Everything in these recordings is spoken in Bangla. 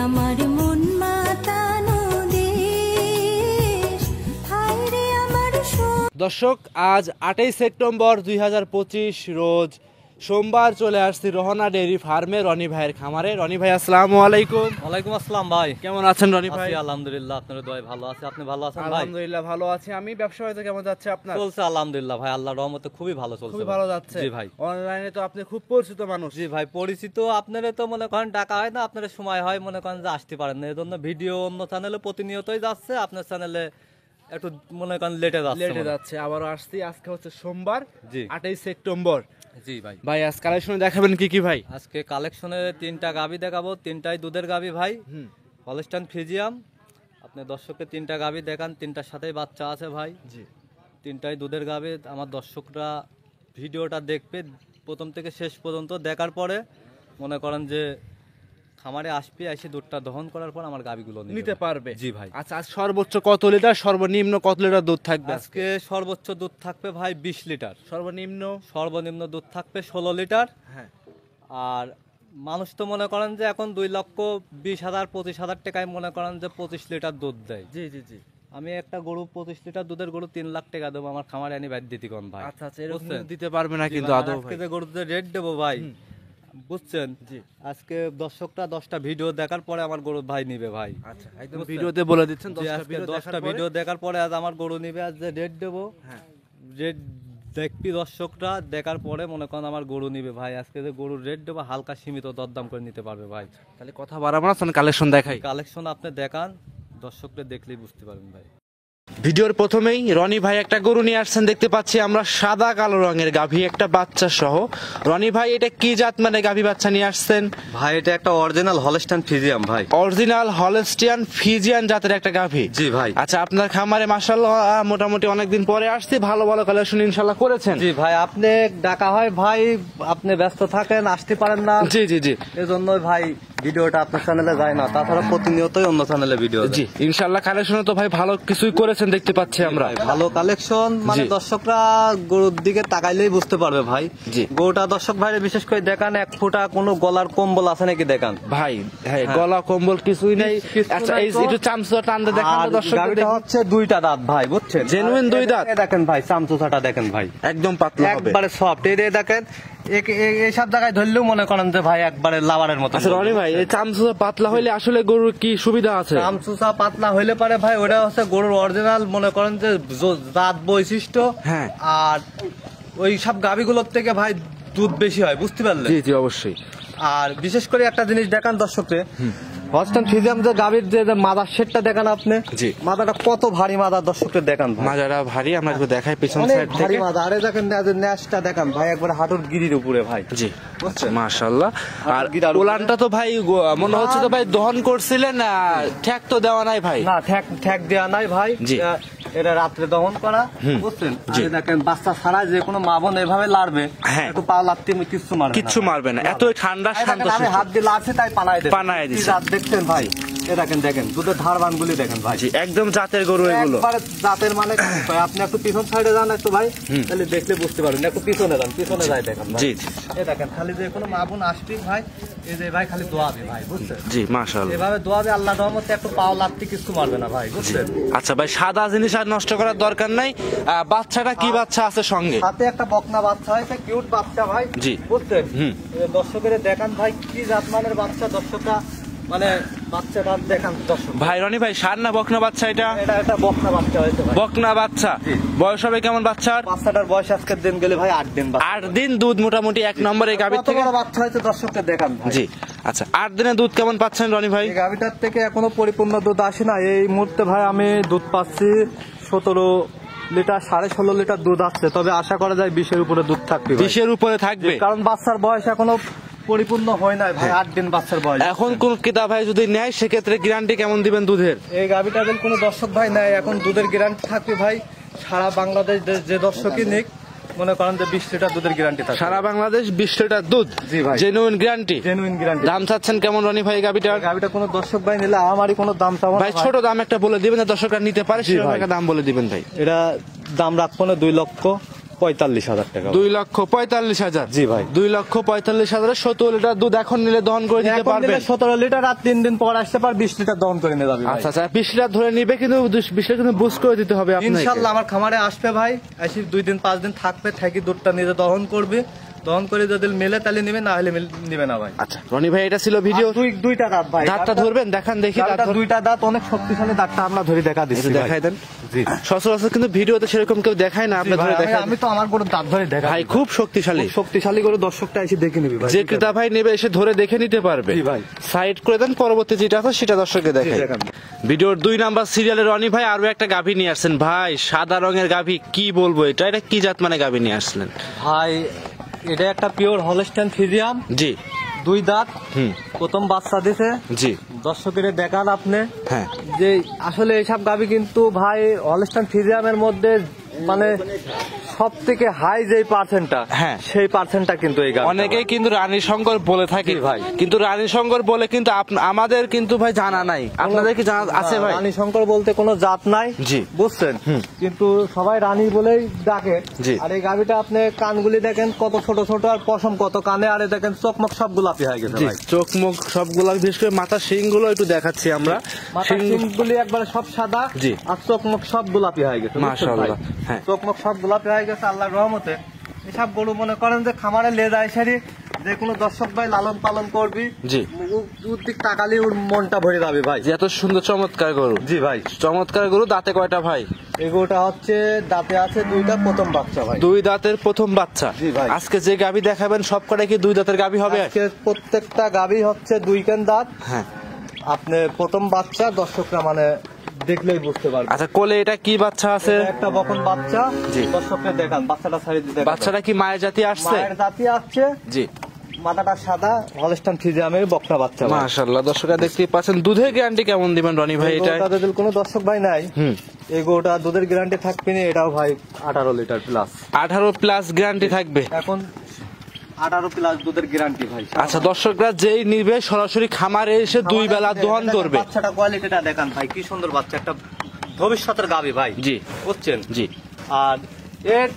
আমার মন মাতানো দেশ, হায় রে আমার দর্শক, আজ 28 সেপ্টেম্বর 2025 রোজ সোমবার চলে আসছি রহনা ডেইরি ফার্মে রনি ভাইয়ের খামারে। রনি ভাই, আসসালামু আলাইকুম। ওয়ালাইকুম আসসালাম ভাই, কেমন আছেন রনি ভাই? আলহামদুলিল্লাহ, আপনার দোয়ায় ভালো আছে। আপনি ভালো আছেন ভাই? আলহামদুলিল্লাহ ভালো আছি আমি। ব্যবসা হয়তো কেমন যাচ্ছে আপনার? চলছে আলহামদুলিল্লাহ ভাই, আল্লাহর রহমতে খুবই ভালো চলছে। খুবই ভালো যাচ্ছে। জি ভাই। অনলাইনে তো আপনি খুব পরিচিত মানুষ। জি ভাই, পরিচিত। আপনারা তো মনে করেন টাকা হয় না, আপনার সময় হয়, মনে করেন যে আসতে পারেন না, এই জন্য ভিডিও অন্য চ্যানেলে প্রতিনিয়তই যাচ্ছে, আপনার চ্যানেলে একটু মনে করেন লেটে যাচ্ছে। আবারও আসছি। আজকে হচ্ছে সোমবার, জি 28 সেপ্টেম্বর। জি ভাই। ভাই আজ কালেকশনে দেখাবেন কি কি ভাই? আজকে কালেকশনে 3টা গাভী দেখাবো, 3টাই দুধের গাভী ভাই, হলস্টাইন ফ্রিজিয়াম। আপনি দর্শককে 3টা গাভী দেখান, 3টার সাথেই বাচ্চা আছে ভাই। জি, 3টাই দুধের গাভী। আমার দর্শকরা ভিডিওটা দেখবে প্রথম থেকে শেষ পর্যন্ত, দেখার পরে মনে করেন যে খামারে আসবে, এসে দুধটা দহন করার পর আমার গাভীগুলো নিতে পারবে। জি ভাই। আচ্ছা, আজ সর্বোচ্চ কত লিটার, সর্বনিম্ন কত লিটার দুধ থাকবে? আজকে সর্বোচ্চ দুধ থাকবে ভাই 20 লিটার, সর্বনিম্ন দুধ থাকবে 16 লিটার। হ্যাঁ। আর মানুষ তো মনে করেন যে এখন 2,20,000-25,000 টাকায় মনে করেন যে 25 লিটার দুধ দেয়। জি জি জি। আমি একটা গরু 25 লিটার দুধের গরু 3 লাখ টাকা দেবো আমার খামারে আনি বাইর দিতে কোন ভাই। আচ্ছা আচ্ছা, এরকম দিতে পারবে না কিন্তু আদৌ আজকে যে গরুতে রেট দেবো ভাই, বুঝছেন? জি। আজকে দর্শকরা 10টা ভিডিও দেখার পরে আমার গরু ভাই নিবে ভাই। আচ্ছা, একদম ভিডিওতে বলে দিচ্ছেন। 10টা ভিডিও দেখার পরে আজ আমার গরু নিবে, আজ যে রেট দেবো, হ্যাঁ, রেট দেখবি দর্শকরা, দেখার পরে মনে করেন আমার গরু নিবে ভাই। আজকে যে গরুর রেট দেবো হালকা সীমিত দরদাম করে নিতে পারবে ভাই। তাহলে কথা বাড়াবো না, কালেকশন দেখাই। কালেকশন আপনি দেখান, দর্শকরা দেখলেই বুঝতে পারবেন ভাই। ভিডিওর প্রথমেই রনি ভাই একটা গরু নিয়ে আসছেন, দেখতে পাচ্ছি আমরা সাদা কালো রঙের গাভী, একটা বাচ্চা সহ। রনি ভাই, এটা কি জাত মানে গাভী বাচ্চা নিয়ে আসছেন? ভাই এটা একটা অরিজিনাল হলস্টাইন ফ্রিজিয়াম ভাই। অরিজিনাল হলস্টিয়ান ফ্রিজিয়ান জাতের একটা গাভী। জি ভাই। আচ্ছা, আপনার খামারে মাশাআল্লাহ মোটামুটি অনেকদিন পরে আসছে, ভালো ভালো কালেকশন ইনশাআল্লাহ করেছেন। জি ভাই, আপনি ডাকা হয় ভাই, আপনি ব্যস্ত থাকেন, আসতে পারেন না। জি জি জি। এজন্যই ভাই ভিডিওটা আপনার চ্যানেলে যায় না, তাছাড়া প্রতিনিয়তই অন্য চ্যানেলে ভিডিও। জি, ইনশাআল্লাহ কালেকশন তো ভাই ভালো কিছুই করেছেন দেখতে পাচ্ছি আমরা। ভালো কালেকশন, মানে দর্শকরা গরুর দিকে তাকাইলেই বুঝতে পারবে ভাই। জি। গরুটা দর্শক ভাই বিশেষ করে দেখান, 1 ফুটা কোনো গলার কম্বল আছে নাকি দেখান ভাই। হ্যাঁ, গলা কম্বল কিছুই নেই। আচ্ছা, এই একটু চামচা টানতে দেখান তো দর্শক। গাভীটা হচ্ছে 2টা দাঁত ভাই, বুঝছেন? জেনুইন 2 দাঁত। দেখেন ভাই, চামচুচাটা দেখেন ভাই, একদম পাতলা হবে, একবারে সফট। এই দেখেন, এইসব জায়গায় ধরলেও মনে করেন যে ভাই একবারে লাভারের মতো। আচ্ছা রনি ভাই, এই চামচুচা পাতলা হইলে আসলে গরুর কি সুবিধা আছে? চামচুচা পাতলা হইলে পারে ভাই, ওটা হচ্ছে গরুর অরিজিনাল মনে করেন যে জাত বৈশিষ্ট্য। হ্যাঁ। আর ওই সব গাভীগুলোর থেকে ভাই দুধ বেশি হয়, বুঝতে পারলেন? জি জি, অবশ্যই। আর বিশেষ করে একটা জিনিস দেখান দর্শককে, হলস্টাইন ফ্রিজিয়াম যে গাভীর যে মাদার শেডটা দেখান আপনি। জি। মাদাটা কত ভারী মাদার দর্শককে দেখান ভাই। মাজারা ভারী, আমরা একটু দেখাই পিছন অনেক সাইড ভারী থেকে। মাদা। আরে দেখেন ন্যাসটা দেখান ভাই, একবারে হাঁটুর গিরির উপরে ভাই। জি, মাশাআল্লাহ। আর ওলানটা তো ভাই মনে হচ্ছে তো ভাই দহন করছিলেন, ঠ্যাক তো দেওয়া নাই ভাই? না, ঠ্যাক দেওয়া নাই ভাই। জি। এটা রাত্রে দহন করা, বুঝছেন? আরে দেখেন, বাচ্চা ছাড়া যে কোনো মা বোন এভাবে লাড়বে, হ্যাঁ, একটু পা লাড়তে কিচ্ছু মারবে না। এত ঠান্ডা শান্ত, আমি হাত দিয়ে লাড়ছে তাই পানায় দিচ্ছে। রাত দেখছেন ভাই, দেখেন দুধের ধারবানগুলি দেখেন ভাই। জি, একদম জাতের গরু এগুলো। একবারে জাতের মানে ভাই, আপনি একটু পিছন সাইডে যান একটু ভাই, তাহলে দেখলে বুঝতে পারবেন। একটু পিছনে যান, পিছনে যাই দেখেন ভাই। জি। দেখেন, খালি যে কোনো মা বোন আসবে ভাই, এই যে ভাই খালি দোয়াবে ভাই, বুঝছেন? জি, মাশাআল্লাহ। এভাবে দোয়াবে, আল্লাহ রহমতে একটু পাও লাড়তে কিছু মারবে না ভাই, বুঝছেন? আচ্ছা ভাই, সাদা জিনিস আর নষ্ট করার দরকার নাই। বাচ্চাটা কি বাচ্চা আছে সঙ্গে? সাথে একটা বকনা বাচ্চা হয়েছে, কিউট বাচ্চা ভাই। জি, বুঝছেন? দর্শকের দেখান ভাই কি জাতমানের বাচ্চা, দর্শকরা মানে বাচ্চাটা দেখান দর্শক। ভাই রনি ভাই, সার না বকনা বাচ্চা এটা? এটা একটা বকনা বাচ্চা হয়েছে ভাই। বকনা বাচ্চা। বয়স হবে কেমন বাচ্চার? বাচ্চাটার বয়স আজকের দিন গেলে ভাই 8 দিন। 8 দিন দুধ মোটামুটি 1 নম্বর এই গাভীর থেকে। কত বড় বাচ্চা হয়েছে দর্শককে দেখান ভাই। জি। আচ্ছা, 8 দিনে দুধ কেমন পাচ্ছেন রনি ভাই? এই গাভীটার থেকে এখনো পরিপূর্ণ দুধ আসে না। এই মুহূর্তে ভাই আমি দুধ পাচ্ছি 17 লিটার, 16.5 লিটার দুধ আসছে। তবে আশা করা যায় 20-এর উপরে দুধ থাকবে। 20-এর উপরে থাকবে, কারণ বাচ্চার বয়স এখনো পরিপূর্ণ হয় নাই ভাই, 8 দিন বাচ্চার বয়স। এখন কোন ক্রেতা ভাই যদি নেয় সেক্ষেত্রে গ্যারান্টি কেমন দিবেন দুধের? এই গাভীটা যদি কোনো দর্শক ভাই নেয়, এখন দুধের গ্যারান্টি থাকবে ভাই সারা বাংলাদেশ যে দর্শকই নিক, মনে করেন যে 20 লিটার দুধের গ্যারান্টি থাকে। সারা বাংলাদেশ 20 লিটার দুধ। জি ভাই, জেনুইন গ্যারান্টি। দাম চাচ্ছেন কেমন রনি ভাই গাভীটার? গাভীটা কোনো দর্শক ভাই নিলে আমারই কোনো দাম চাওয়া ভাই, ছোট দাম একটা বলে দিবেন, দর্শকরা নিতে পারে সেরকম একটা দাম বলে দিবেন ভাই। এটা দাম রাখবো না 2 লক্ষ 45,000 টাকা। 2,45,000। জি ভাই। 2,45,000 17 লিটার দুধ এখন নিলে দহন করে দিতে এখন পারবে। নিলে 17 লিটার আর 3 দিন পর আসতে পার 20 লিটার দহন করে নিয়ে যাবে ভাই। আচ্ছা আচ্ছা 20 লিটার ধরে নিবে, কিন্তু 20 লিটার কিন্তু বুস্ট করে দিতে হবে আপনাকে। ইনশাআল্লাহ আমার খামারে আসবে ভাই, এসে 2 দিন 5 দিন থাকবে, থাকি দুধটা নিজে দহন করবে, দহন করে যদি মেলে তাহলে নেবে, না হলে নিবে না ভাই। আচ্ছা রনি ভাই এটা ছিল ভিডিও। দুইটা দাঁত ভাই, দাঁতটা ধরবেন, দেখান দেখি দাঁত ধর- দুইটা দাঁত অনেক শক্তিশালী, দাঁতটা আমরা ধরে দেখা দিচ্ছি ভাই। দেখাই দেন। জি সচরাচর কিন্তু ভিডিওতে সেরকম কেউ দেখায় না, আপনি জি ভাই, ধরে দেখান। আমি তো আমার গরু দাঁত ধরে দেখা ভাই খুব শক্তিশালী, শক্তিশালী করে দর্শকটা এসে দেখে নিবি ভাই। যে ক্রেতা ভাই নেবে এসে ধরে দেখে নিতে পারবে। জি ভাই। সাইড করে দেন, পরবর্তী যেটা আছে সেটা দর্শককে দেখাই। দেখান। ভিডিওর 2 নাম্বার সিরিয়ালে রনি ভাই আরো একটা গাভী নিয়ে আসছেন ভাই, সাদা রঙের গাভী, কি বলবো এটা কি জাত মানে গাভী নিয়ে আসলেন ভাই? এটা একটা পিওর হলস্টাইন ফ্রিজিয়ান, জি? 2 দাঁত, হুম। প্রথম বাচ্চা দিছে। জি দর্শকের দেখান আপনি হ্যাঁ। যে আসলে এইসব গাভী কিন্তু ভাই হলস্টাইন ফ্রিজিয়ামের মধ্যে মানে সব থেকে হাই যে পার্সেন্টটা, হ্যাঁ। সেই পার্সেন্টটা কিন্তু এই গাভী। অনেকেই কিন্তু রানী শঙ্কর বলে থাকে জি ভাই। কিন্তু রানী শঙ্কর বলে কিন্তু আমাদের কিন্তু ভাই জানা নাই, আপনাদের কি জানা আছে ভাই? রানী শঙ্কর বলতে কোনো জাত নাই, জি। বুঝছেন, কিন্তু সবাই রানী বলেই ডাকে। জি। আর এই গাভীটা আপনি কানগুলি দেখেন কত ছোট ছোট, আর পশম কত কানে, আর দেখেন চোখমুখ সব গোলাপি হয়ে গেছে জি ভাই। চোখ মুখ সবগুলো, বিশেষ করে মাথার শিং গুলো একটু দেখাচ্ছি আমরা। মাথার শিং- শিংগুলি একবারে সব সাদা, জি। আর চোখমুখ সব গোলাপি হয়ে গেছে, বুঝছেন মাশাআল্লাহ, ভাই? হ্যাঁ। চোখমুখ সব গোলাপি হয়ে গেছে আল্লাহর রহমতে। এসব গরু মনে করেন যে খামারে লে যায় সারি, যে কোনো দর্শক ভাই লালন পালন করবি, জি। ওর দিক তাকালি ওর মনটা ভরে যাবে ভাই। যে এত সুন্দর চমৎকার গরু, জি ভাই। চমৎকার গরু। দাঁতে কয়টা ভাই? এগুলোটা হচ্ছে দাঁতে আছে 2টা, প্রথম বাচ্চা ভাই। 2 দাঁতের প্রথম বাচ্চা। জি ভাই। আজকে যে গাভী দেখাবেন সব কটা কি 2 দাঁতের গাভী হবে? আজকে প্রত্যেকটা গাভী হচ্ছে 2 কান দাঁত। হ্যাঁ। আপনি প্রথম বাচ্চা, দর্শকরা মানে দেখলেই বুঝতে পারবে। আচ্ছা কোলে এটা কি বাচ্চা আছে? এটা একটা বকন বাচ্চা, জি। দর্শকরা দেখান বাচ্চাটা ছাড়ি দিয়ে দেখান। বাচ্চাটা কি মায়ের জাতি আসছে? মায়ের জাতি আসছে, জি মাথাটা সাদা, হলস্টাইন ফ্রিজিয়ামের বকনা বাচ্চা ভাই। মাশাআল্লাহ। দর্শকরা দেখতেই পাচ্ছেন। দুধের গ্যারান্টি কেমন দিবেন রনি ভাই এটা? গরুটা যদি কোনো দর্শক ভাই নাই, এই গরুটা দুধের গ্যারান্টি থাকবে না, এটাও ভাই 18 লিটার প্লাস। 18 প্লাস গ্যারান্টি থাকবে। এখন 18 প্লাস দুধের গ্যারান্টি ভাই। আচ্ছা দর্শকরা যেই নিবে সরাসরি খামারে এসে 2 বেলা দহন করবে। বাচ্চাটা কোয়ালিটিটা দেখান ভাই, কি সুন্দর বাচ্চা, একটা ভবিষ্যতের গাভী ভাই। জি বুঝছেন? জি। আর এর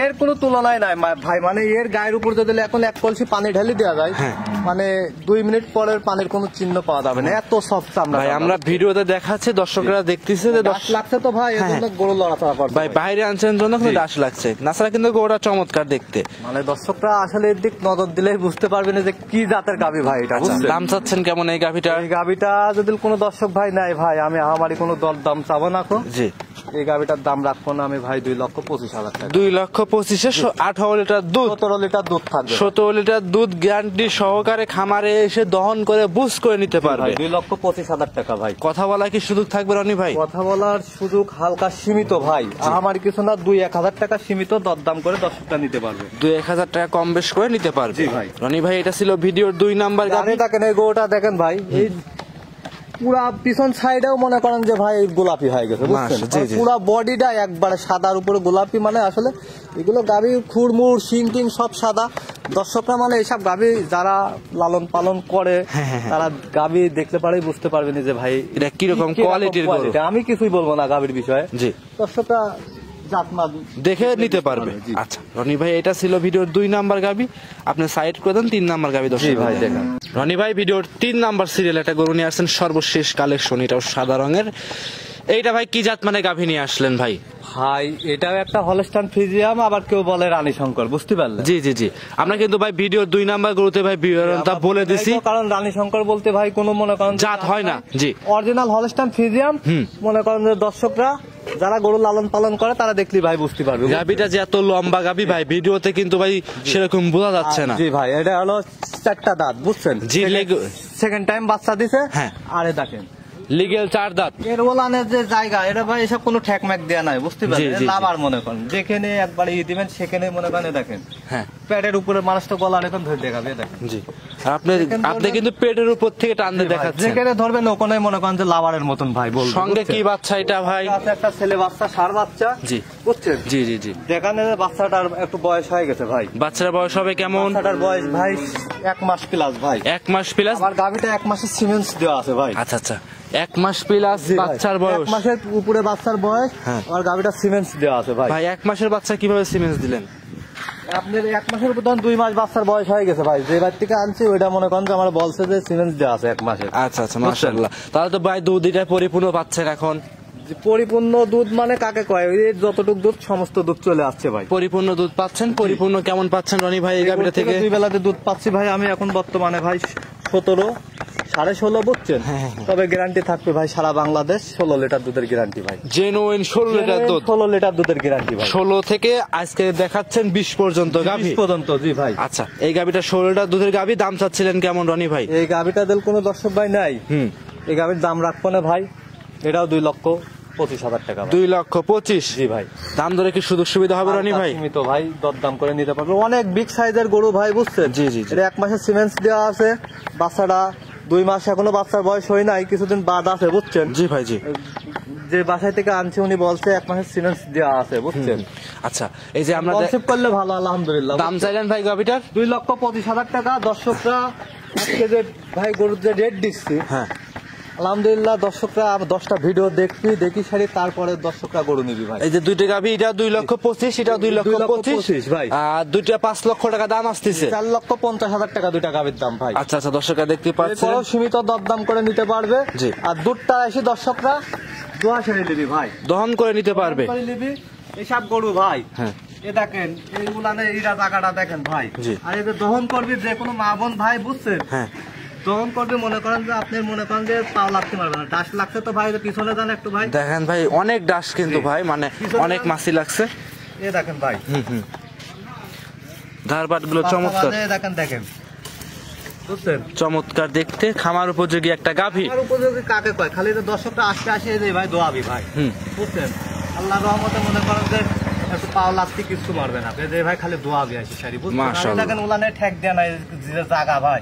এর কোনো তুলনায় নাই ভাই, মানে এর গায়ের উপর যদি এখন 1 কলসি পানি ঢেলে দেওয়া যায়, হ্যাঁ। মানে 2 মিনিট পরের পানির কোনো চিহ্ন পাওয়া যাবে না, এত সফট চামড়া। ভাই আমরা ভিডিওতে দেখাচ্ছি, দর্শকরা দেখতেছে যে দাঁত লাগছে তো ভাই, হ্যাঁ, এজন্য গরু লড়াচড়া করছে ভাই বাইরে আনছেন জন্য কিন্তু জি। দাস লাগছে, নাছাড়া কিন্তু গরুটা চমৎকার দেখতে। মানে দর্শকরা আসলে এর দিক নজর দিলেই বুঝতে পারবে না যে কি জাতের গাভী ভাই এটা, আচ্ছা, বুঝছেন? দাম চাচ্ছেন কেমন এই গাভিটা? এই গাভীটা যদি কোনো দর্শক ভাই নাই ভাই, আমি আমারই কোনো দর দাম চাবো না কো। জি এই গাভীটার দাম রাখবো না আমি ভাই 2,25,000 টাকা। 2,25,000 18 লিটার দুধ, 17 লিটার দুধ থাকবে 17 লিটার দুধ গ্যারান্টি সহকারে খামারে এসে দহন করে বুস করে নিতে ভাই, পারবে। 2,25,000 টাকা ভাই। কথা বলা কি সুযোগ থাকবে রনি ভাই? কথা বলার সুযোগ হালকা সীমিত ভাই, আমার কিছু না 2-1,000 টাকা সীমিত দরদাম করে দর্শকটা নিতে পারবে। 2-1,000 টাকা কম বেশ করে নিতে পারবে। জি ভাই। রনি ভাই এটা ছিল ভিডিওর 2 নাম্বার গাভি। গাড়ি দেখেন, এই গরুটা দেখেন ভাই, এই পুরা পিছন সাইডেও মনে করেন যে ভাই গোলাপি হয়ে গেছে, বুঝছেন? জি, জি। পুরা বডিটা একবারে সাদার উপরে গোলাপি, মানে আসলে এগুলো গাভি খুরমুর শিং টিং সব সাদা। দর্শকরা মানে এইসব গাভি যারা লালন পালন করে, তারা গাভি দেখতে পারেই বুঝতে পারবেন যে ভাই এটা কিরকম কোয়ালিটির গরু। আমি কিছুই বলবো না গাভির বিষয়ে, জি দর্শকরা জাতমান দেখে নিতে পারবে। জি। আচ্ছা রনি ভাই এটা ছিল ভিডিওর 2 নাম্বার গাবি, আপনি সাইড করে দেন 3 নাম্বার গাবি। জি ভাই দেখেন, রনি ভাই ভিডিওর 3 নাম্বার সিরিয়াল একটা গরু নিয়ে আসছেন, সর্বশেষ কালেকশন, এটাও সাদা রঙের। এইটা ভাই কি জাত মানে গাভী নিয়ে আসলেন ভাই? ভাই এটাও একটা হলস্টাইন ফ্রিজিয়াম, আবার কেউ বলে রানী শঙ্কর, বুঝতে পারলেন? জি জি জি। আমরা কিন্তু ভাই ভিডিওর 2 নাম্বার গরুতে ভাই বিবরণটা বলে দিছি, কারণ রানী শঙ্কর বলতে ভাই কোনো মনে করেন জাত হয় না। জি অরিজিনাল হলস্টাইন ফ্রিজিয়াম, মনে করেন যে দর্শকরা যারা গরু লালন পালন করে তারা দেখলি ভাই বুঝতে পারবে। গাভীটা যে এত লম্বা গাভী ভাই ভিডিওতে কিন্তু ভাই সেরকম বোঝা যাচ্ছে না। জি ভাই, এটা হলো 4টা দাঁত, বুঝছেন? জি সেকেন্ড টাইম বাচ্চা দিছে। হ্যাঁ। আরে দেখেন লিগেল 4 দাঁত। এর ওলানের যে জায়গা, এটা ভাই এসব কোনো ঠ্যাক ম্যাক দেয়া নাই, বুঝতে জি, পারলেন? জি, জি। লাভার মনে করেন যেখানে একবার দিবেন সেখানে মনে করেন দেখেন হ্যাঁ পেটের উপরে মানুষটা গলা এখন ধরে দেখাবে দেখেন। জি আর আপনি কিন্তু পেটের উপর থেকে টানতে দেখাচ্ছেন, যেখানে ধরবেন ওখানে মনে করেন যে লাভারের মতন ভাই বলবো। সঙ্গে কি বাচ্চা এটা ভাই? আছে একটা ছেলে বাচ্চা, ষাঁড় বাচ্চা। জি বুঝছেন? জি জি জি। যেখানে বাচ্চাটার একটু বয়স হয়ে গেছে ভাই। বাচ্চার বয়স হবে কেমন? বাচ্চাটার বয়স ভাই 1 মাস প্লাস ভাই। 1 মাস প্লাস? আমার গাভিটা 1 মাসের সিমেন্স দেওয়া আছে ভাই। আচ্ছা আচ্ছা 1 মাস প্লাস বাচ্চার বয়স? 1 মাসের উপরে বাচ্চার বয়স। হ্যাঁ। আমার গাভিটা সিমেন্স দেওয়া আছে ভাই। ভাই 1 মাসের বাচ্চা কিভাবে সিমেন্স দিলেন? আপনার 1 মাসের উপর 2 মাস বাচ্চার বয়স হয়ে গেছে ভাই। যে বাচ্চা থেকে আনছি ওইটা মনে করেন যে আমার বলছে যে সিমেন্স দেওয়া আছে 1 মাসের। আচ্ছা আচ্ছা মাশাআল্লাহ। তাহলে তো ভাই দুধ এটা পরিপূর্ণ পাচ্ছেন এখন। যে পরিপূর্ণ দুধ মানে কাকে কয়? ওই যতটুক দুধ সমস্ত দুধ চলে আসছে ভাই। পরিপূর্ণ দুধ পাচ্ছেন। পরিপূর্ণ কেমন পাচ্ছেন রনি ভাই এই গাভিটা থেকে? 2 বেলাতে দুধ পাচ্ছি ভাই আমি এখন বর্তমানে ভাই 17 16.5 বুঝছেন। তবে গ্যারান্টি থাকবে ভাই সারা বাংলাদেশ 16 লিটার দুধের গ্যারান্টি ভাই। জেনুইন 16 লিটার দুধ। 16 লিটার দুধের গ্যারান্টি ভাই। 16 থেকে আজকে দেখাচ্ছেন 20 পর্যন্ত গাভি 20 পর্যন্ত। জি ভাই। আচ্ছা এই গাভিটা 16 লিটার দুধের গাভি, দাম চাচ্ছিলেন কেমন রনি ভাই? এই গাভিটা দিল কোনো দর্শক ভাই নাই। এই গাভির দাম রাখবো না ভাই, এটাও 2,25,000 টাকা। 2,25,000? জি ভাই। দাম ধরে কি সুযোগ সুবিধা হবে রনি ভাই? সীমিত ভাই, দরদাম করে নিতে পারবে। অনেক বিগ সাইজের গরু ভাই বুঝছেন। জি জি জি। এটা 1 মাসের সিমেন্স দেওয়া আছে। বাচ্চাটা 2 মাস এখনো বাচ্চার বয়স হয় নাই, কিছুদিন বাদ আছে বুঝছেন। জি ভাই জি। যে বাসায় থেকে আনছি উনি বলছে 1 মাসের সিমেন্স দেওয়া আছে বুঝছেন। আচ্ছা এই যে আমরা কনসেপ্ট করলে ভালো আলহামদুলিল্লাহ। দাম চাইলেন ভাই গাভিটার? 2,25,000 টাকা। দর্শকরা আজকে যে ভাই গরুর যে রেট দিচ্ছি, হ্যাঁ আলহামদুলিল্লাহ দর্শকরা 10টা ভিডিও দেখি সারি তারপরে দর্শকরা গরু নিবি ভাই। এই যে দুইটা গাভি, এটা 2,25,000, এটা 2,25,000 ভাই। আর দুইটা 5 লক্ষ টাকা দাম আসতেছে। 4,50,000 টাকা দুইটা গাভির দাম ভাই। আচ্ছা আচ্ছা দর্শকরা দেখতে পাচ্ছেন, এরপরও সীমিত দরদাম করে নিতে পারবে। জি। আর দুধটা এসে দর্শকরা দোয়া সেরে নিবি ভাই, দহন করে নিতে পারবে। করে নিবি এইসব গরু ভাই। হ্যাঁ এ দেখেন এই উলানে ইরা টাকাটা দেখেন ভাই। জি। আর এই যে দহন করবি যে কোনো মা বোন ভাই বুঝছেন, হ্যাঁ দহন করবি মনে করেন যে আপনি মনে করেন যে পাও লাগতে পারবে না, ডাস লাগছে তো ভাই পিছনে যান একটু ভাই। দেখেন ভাই অনেক ডাস কিন্তু ভাই, মানে অনেক মাছি লাগছে। এ দেখেন ভাই ধারবাট গুলো চমৎকার, দেখেন বুঝছেন, চমৎকার দেখতে, খামার উপযোগী একটা গাভী। খামার উপযোগী কাকে কয়? খালি তো দর্শকটা আসে যে ভাই দোয়াবি ভাই বুঝছেন। আল্লাহ রহমতে মনে করেন যে একটু পাও লাগতে কিছু মারবে না যে ভাই, খালি দোয়াবি আসি সারি বুঝছেন। মাশাআল্লাহ। দেখেন উলানে ঠেক দেয়া নাই যে জায়গা ভাই,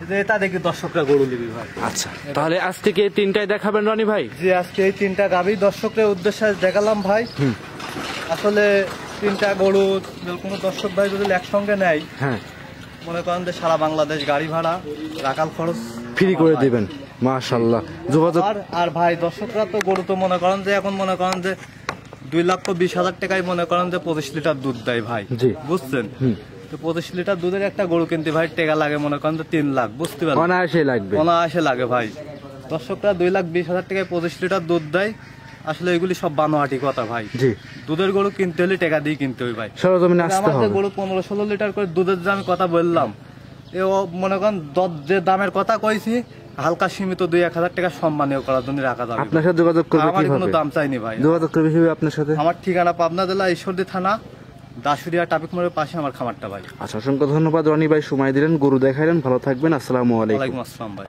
যে এটা দেখি দর্শকরা গরু নিবি ভাই। আচ্ছা তাহলে আজ থেকে এই তিনটাই দেখাবেন রনি ভাই? যে আজকে এই 3টা গাভী দর্শকদের উদ্দেশ্যে দেখালাম ভাই। আসলে 3টা গরু কোনো দর্শক ভাই যদি একসঙ্গে নেয়, হ্যাঁ মনে করেন যে সারা বাংলাদেশ গাড়ি ভাড়া রাখাল খরচ ফ্রি করে দিবেন। মাশাআল্লাহ। যোগাযোগ আর ভাই দর্শকরা তো গরু তো মনে করেন যে এখন মনে করেন যে 2,20,000 টাকায় মনে করেন যে 25 লিটার দুধ দেয় ভাই বুঝছেন। তো 25 লিটার দুধের একটা গরু কিনতে ভাই টাকা লাগে মনে করেন যে 3 লাখ, বুঝতে পারলেন? অনায়াসে লাগবে, অনায়াসে লাগে ভাই। দর্শকরা 2,20,000 টাকায় 25 লিটার দুধ দেয়। আসলে এগুলি সব বানোয়াটি কথা ভাই। জি। দুধের গরু কিনতে হলে টাকা দিয়ে কিনতে হয় ভাই। সরজমিনে আসতে আমাদের হবে। গরু 15-16 লিটার করে দুধের যে আমি কথা বললাম, মনে করেন যে দামের কথা কইছি হালকা সীমিত 2-1,000 টাকা সম্মানীয় করার জন্য রাখা যাবে। আপনার সাথে যোগাযোগ করবে আমার কোনো কিভাবে? দাম চাইনি ভাই। যোগাযোগ করবে কিভাবে আপনার সাথে? আমার ঠিকানা পাবনা জেলা ঈশ্বরদী থানা দাসুরিয়া ট্রাফিক মোড়ের পাশে আমার খামারটা ভাই। আচ্ছা অসংখ্য ধন্যবাদ রনি ভাই, সময় দিলেন, গরু দেখাইলেন। ভালো থাকবেন। আসসালামু আলাইকুম। ওয়ালাইকুম আসসালাম ভাই।